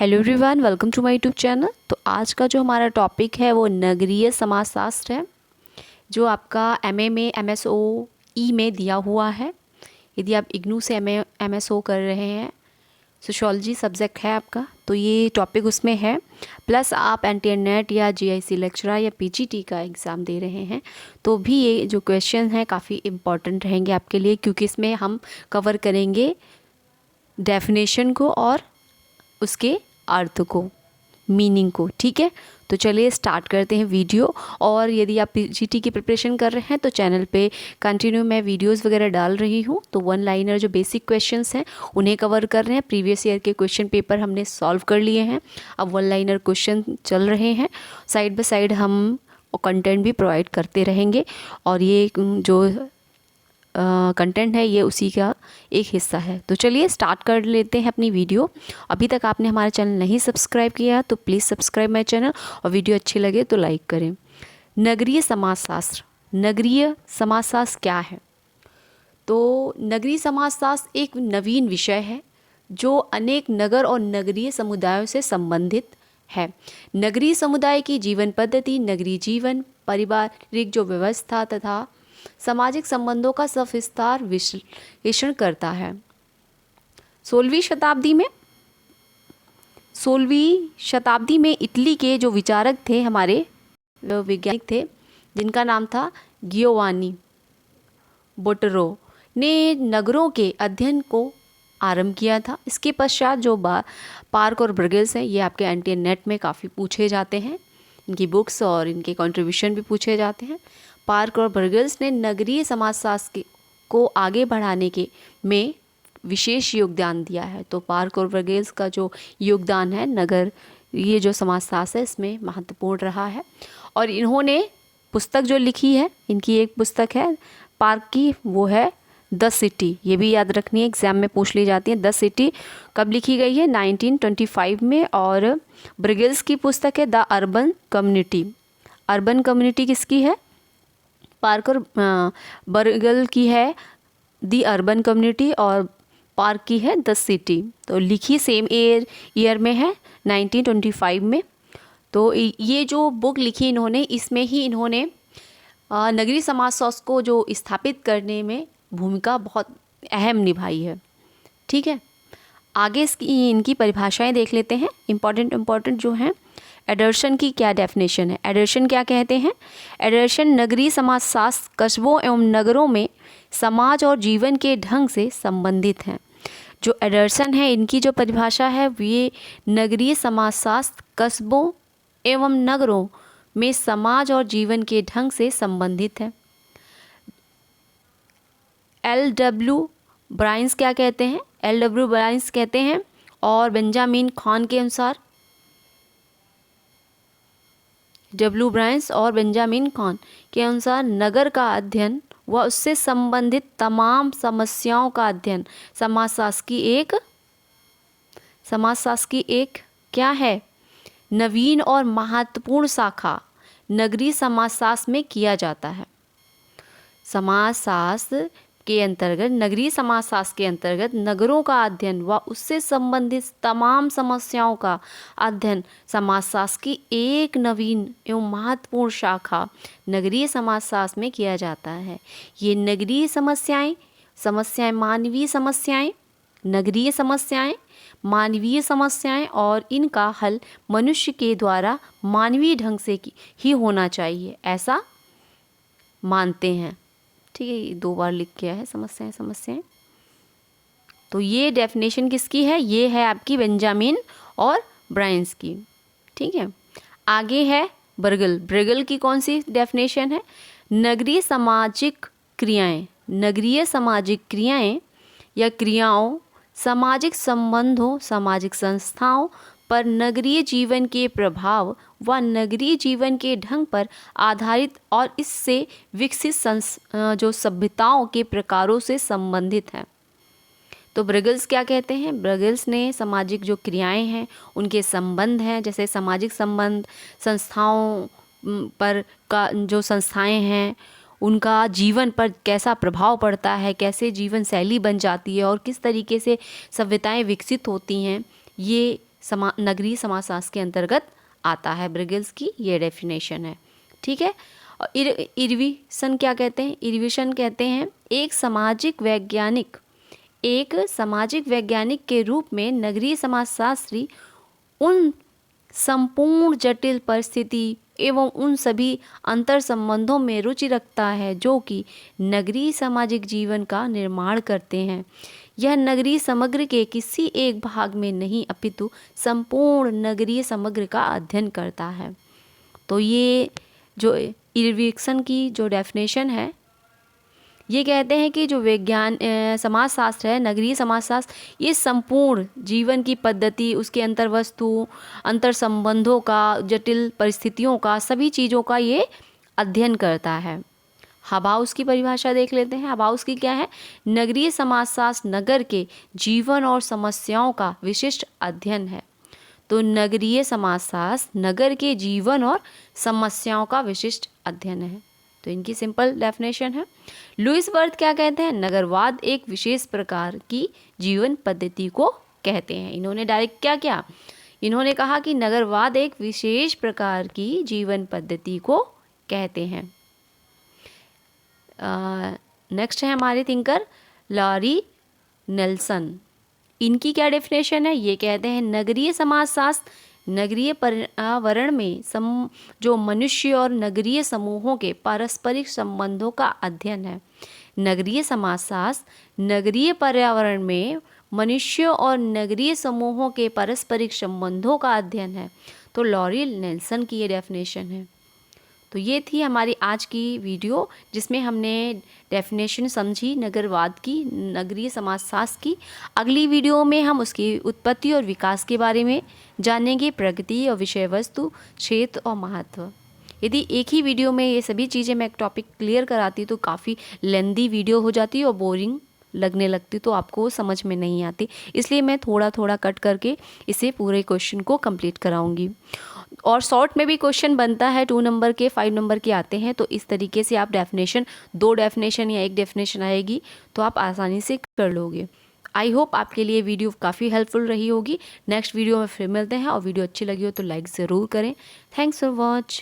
Hello everyone, welcome to my YouTube channel. तो आज का जो हमारा टॉपिक है वो नगरीय समाजशास्त्र है, जो आपका एमए में एमएसओई में दिया हुआ है। यदि आप इग्नू से एमएसओ कर रहे हैं, सोशियोलॉजी सब्जेक्ट है आपका, तो ये टॉपिक उसमें है। प्लस आप एनटीनेट या जीआईसी लेक्चरर या पीजीटी का एग्ज़ाम दे रहे हैं, तो भी ये जो क्वेश्चन हैं काफ़ी इम्पॉर्टेंट रहेंगे आपके लिए, क्योंकि इसमें हम कवर करेंगे डेफिनेशन को और उसके अर्थ को, मीनिंग को। ठीक है, तो चलिए स्टार्ट करते हैं वीडियो। और यदि आप पीजीटी की प्रिपरेशन कर रहे हैं तो चैनल पे कंटिन्यू मैं वीडियोस वगैरह डाल रही हूँ। तो वन लाइनर जो बेसिक क्वेश्चंस हैं उन्हें कवर कर रहे हैं। प्रीवियस ईयर के क्वेश्चन पेपर हमने सॉल्व कर लिए हैं, अब वन लाइनर क्वेश्चन चल रहे हैं। साइड बाय साइड हम कंटेंट भी प्रोवाइड करते रहेंगे, और ये जो कंटेंट है ये उसी का एक हिस्सा है। तो चलिए स्टार्ट कर लेते हैं अपनी वीडियो। अभी तक आपने हमारा चैनल नहीं सब्सक्राइब किया तो प्लीज़ सब्सक्राइब माय चैनल, और वीडियो अच्छी लगे तो लाइक करें। नगरीय समाजशास्त्र, नगरीय समाजशास्त्र क्या है? तो नगरीय समाजशास्त्र एक नवीन विषय है जो अनेक नगर और नगरीय समुदायों से संबंधित है। नगरीय समुदाय की जीवन पद्धति, नगरीय जीवन, पारिवारिक जो व्यवस्था तथा सामाजिक संबंधों का सविस्तार विश्लेषण करता है। 16वीं शताब्दी में इटली के जो विचारक थे, हमारे वैज्ञानिक थे, जिनका नाम था गियोवानी बोटरो, ने नगरों के अध्ययन को आरंभ किया था। इसके पश्चात जो पार्क और ब्रगेल्स हैं, ये आपके एनटीनेट में काफ़ी पूछे जाते हैं। इनकी बुक्स और इनके कंट्रीब्यूशन भी पूछे जाते हैं। पार्क और ब्रगेल्स ने नगरीय समाजशास्त्र को आगे बढ़ाने के में विशेष योगदान दिया है। तो पार्क और ब्रगेल्स का जो योगदान है नगर ये जो समाजशास्त्र है इसमें महत्वपूर्ण रहा है। और इन्होंने पुस्तक जो लिखी है, इनकी एक पुस्तक है पार्क की, वो है द सिटी। ये भी याद रखनी है, एग्जाम में पूछ ली जाती है। द सिटी कब लिखी गई है? 1925 में। और ब्रगेल्स की पुस्तक है the urban community. Urban community किसकी है? पार्क और बर्गल की है दी अर्बन कम्युनिटी, और पार्क की है द सिटी। तो लिखी सेम ईयर में है, 1925 में। तो ये जो बुक लिखी इन्होंने, इसमें ही इन्होंने नगरीय समाजशास्त्र को जो स्थापित करने में भूमिका बहुत अहम निभाई है। ठीक है, आगे इनकी परिभाषाएं देख लेते हैं, इम्पॉर्टेंट जो हैं। एडर्शन की क्या डेफिनेशन है? एडर्शन क्या कहते हैं? एडर्शन नगरीय समाजशास्त्र कस्बों एवं नगरों में समाज और जीवन के ढंग से संबंधित हैं। जो एडर्शन है, इनकी जो परिभाषा है, ये नगरीय समाजशास्त्र कस्बों एवं नगरों में समाज और जीवन के ढंग से संबंधित है। L.W. ब्रायंस क्या कहते हैं? L.W. ब्रायंस कहते हैं, और बेंजामिन खान के अनुसार, डब्ल्यू ब्रायंस और बेंजामिन खान के अनुसार, नगर का अध्ययन व उससे संबंधित तमाम समस्याओं का अध्ययन समाजशास्त्र की एक क्या है? नवीन और महत्वपूर्ण शाखा नगरीय समाजशास्त्र में किया जाता है। नगरीय समाजशास्त्र के अंतर्गत नगरों का अध्ययन व उससे संबंधित तमाम समस्याओं का अध्ययन समाजशास्त्र की एक नवीन एवं महत्वपूर्ण शाखा नगरीय समाजशास्त्र में किया जाता है। ये नगरीय समस्याएं मानवीय समस्याएं, नगरीय समस्याएं मानवीय समस्याएं, और इनका हल मनुष्य के द्वारा मानवीय ढंग से ही होना चाहिए, ऐसा मानते हैं। ठीक है, ये 2 बार लिख किया है, समस्याएं। तो ये डेफिनेशन किसकी है? ये है आपकी बेंजामिन और ब्रायंस की। ठीक है, आगे है ब्रगल की कौन सी डेफिनेशन है? नगरीय सामाजिक क्रियाएं या क्रियाओं, सामाजिक संबंधों, सामाजिक संस्थाओं पर नगरीय जीवन के प्रभाव व नगरीय जीवन के ढंग पर आधारित और इससे विकसित जो सभ्यताओं के प्रकारों से संबंधित है। तो ब्रगल्स क्या कहते हैं? ब्रगल्स ने सामाजिक जो क्रियाएं हैं उनके संबंध हैं, जैसे सामाजिक संबंध, संस्थाओं पर का जो संस्थाएं हैं उनका जीवन पर कैसा प्रभाव पड़ता है, कैसे जीवन शैली बन जाती है और किस तरीके से सभ्यताएं विकसित होती हैं, ये नगरीय समाजशास्त्र के अंतर्गत आता है। ब्रिगेल्स की ये डेफिनेशन है, ठीक है। और इरविसन क्या कहते हैं? इरविसन कहते हैं एक सामाजिक वैज्ञानिक के रूप में नगरीय समाजशास्त्री उन संपूर्ण जटिल परिस्थिति एवं उन सभी अंतर संबंधों में रुचि रखता है जो कि नगरीय सामाजिक जीवन का निर्माण करते हैं। यह नगरीय समग्र के किसी एक भाग में नहीं अपितु संपूर्ण नगरीय समग्र का अध्ययन करता है। तो ये जो इरविसन की जो डेफिनेशन है, ये कहते हैं कि जो समाजशास्त्र है, नगरीय समाजशास्त्र, ये संपूर्ण जीवन की पद्धति, उसके अंतर्वस्तु, अंतर संबंधों का, जटिल परिस्थितियों का, सभी चीज़ों का ये अध्ययन करता है। हबाउस की परिभाषा देख लेते हैं। हबाउस की क्या है? नगरीय समाजशास्त्र नगर के जीवन और समस्याओं का विशिष्ट अध्ययन है। तो नगरीय समाजशास्त्र नगर के जीवन और समस्याओं का विशिष्ट अध्ययन है। तो इनकी सिंपल डेफिनेशन है। लुईस वर्थ क्या कहते हैं? नगरवाद एक विशेष प्रकार की जीवन पद्धति को कहते हैं। इन्होंने डायरेक्ट क्या किया? इन्होंने कहा कि नगरवाद एक विशेष प्रकार की जीवन पद्धति को कहते हैं। नेक्स्ट है हमारे थिंकर लॉरी नेल्सन। इनकी क्या डेफिनेशन है? ये कहते हैं नगरीय समाजशास्त्र नगरीय पर्यावरण में जो मनुष्य और नगरीय समूहों के पारस्परिक संबंधों का अध्ययन है। नगरीय समाजशास्त्र नगरीय पर्यावरण में मनुष्य और नगरीय समूहों के पारस्परिक संबंधों का अध्ययन है। तो लॉरी नेल्सन की ये डेफिनेशन है। तो ये थी हमारी आज की वीडियो, जिसमें हमने डेफिनेशन समझी नगरवाद की, नगरीय समाजशास्त्र की। अगली वीडियो में हम उसकी उत्पत्ति और विकास के बारे में जानेंगे, प्रगति और विषय वस्तु, क्षेत्र और महत्व। यदि एक ही वीडियो में ये सभी चीज़ें मैं एक टॉपिक क्लियर कराती तो काफ़ी लेंदी वीडियो हो जाती और बोरिंग लगने लगती, तो आपको समझ में नहीं आती। इसलिए मैं थोड़ा थोड़ा कट करके इसे पूरे क्वेश्चन को कंप्लीट कराऊंगी। और शॉर्ट में भी क्वेश्चन बनता है, 2 नंबर के 5 नंबर के आते हैं। तो इस तरीके से आप डेफिनेशन, 2 डेफिनेशन या 1 डेफिनेशन आएगी तो आप आसानी से कर लोगे। आई होप आपके लिए वीडियो काफ़ी हेल्पफुल रही होगी। नेक्स्ट वीडियो में फिर मिलते हैं, और वीडियो अच्छी लगी हो तो लाइक ज़रूर करें। Thanks for watch.